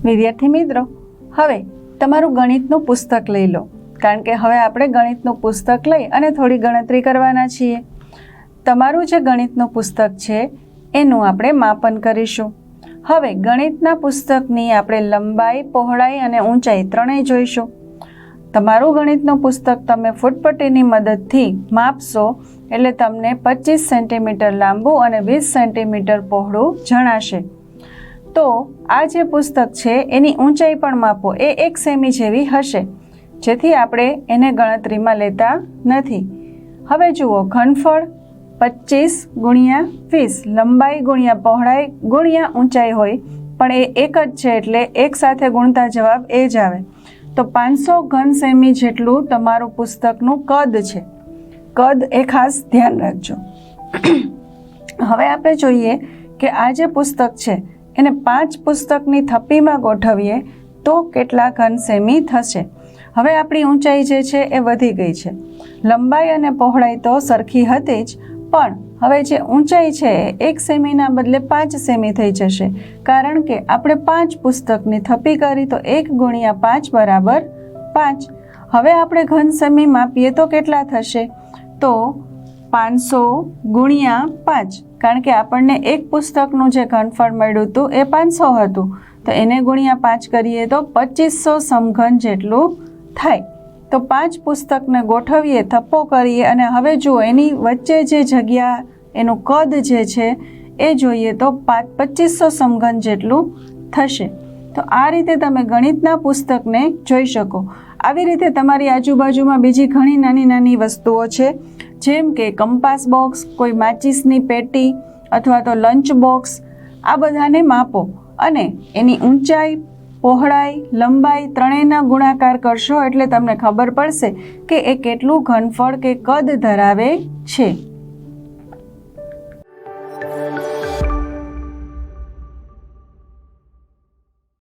વિદ્યાર્થી મિત્રો, હવે તમારું ગણિતનું પુસ્તક લઈ લો, કારણ કે હવે આપણે ગણિતનું પુસ્તક લઈ અને થોડી ગણતરી કરવાના છીએ. તમારું જે ગણિતનું પુસ્તક છે એનું આપણે માપન કરીશું. હવે ગણિતના પુસ્તકની આપણે લંબાઈ, પહોળાઈ અને ઊંચાઈ ત્રણેય જોઈશું. તમારું ગણિતનું પુસ્તક તમે ફૂટપટ્ટીની મદદથી માપશો એટલે તમને 25 સેન્ટીમીટર લાંબુ અને 20 સેન્ટીમીટર પહોળું જણાશે. તો આ જે પુસ્તક છે એની ઊંચાઈ પણ માપો, એ 1 સેમી જેવી હશે, જેથી આપણે એને ગણતરીમાં લેતા નથી. હવે જુઓ, ઘનફળ 25 ગુણ્યા 20, લંબાઈ ગુણ્યા પહોળાઈ ગુણ્યા ઊંચાઈ હોય, પણ એ એક જ છે એટલે એક સાથે ગુણતા જવાબ એ જ આવે. તો 500 ઘન સેમી જેટલું તમારું પુસ્તકનું કદ છે. કદ એ ખાસ ધ્યાન રાખજો. હવે આપણે જોઈએ કે આ જે પુસ્તક છે એને 5 પુસ્તકની થપ્પીમાં ગોઠવીએ તો કેટલા ઘન સેમી થશે. હવે આપણી ઊંચાઈ જે છે એ વધી ગઈ છે. લંબાઈ અને પહોળાઈ તો સરખી હતી જ, પણ હવે જે ઊંચાઈ છે એ 1 સેમીના બદલે 5 સેમી થઈ જશે, કારણ કે આપણે 5 પુસ્તકની થપ્પી કરી તો 1 ગુણ્યા 5 બરાબર 5. હવે આપણે ઘન સેમી માપીએ તો કેટલા થશે? તો 500 ગુણ્યા 5, કારણ કે આપણને એક પુસ્તકનું જે ઘનફળ મળ્યું હતું એ 500 હતું, તો એને ગુણ્યા 5 કરીએ તો 2500 સમઘન જેટલું થાય. તો 5 પુસ્તકને ગોઠવીએ, થપ્પો કરીએ અને હવે જુઓ એની વચ્ચે જે જગ્યા, એનું કદ જે છે એ જોઈએ તો 2500 સમઘન જેટલું થશે. તો આ રીતે તમે ગણિતના પુસ્તકને જોઈ શકો. આવી રીતે તમારી આજુબાજુમાં બીજી ઘણી નાની નાની વસ્તુઓ છે, જેમ કે કંપાસ બોક્સ, કોઈ માચીસની પેટી અથવા તો લંચ બોક્સ. આ બધાને માપો અને એની ઊંચાઈ, પહોળાઈ, લંબાઈ ત્રણેયના ગુણાકાર કરશો એટલે તમને ખબર પડશે કે એ કેટલું ઘનફળ કે કદ ધરાવે છે.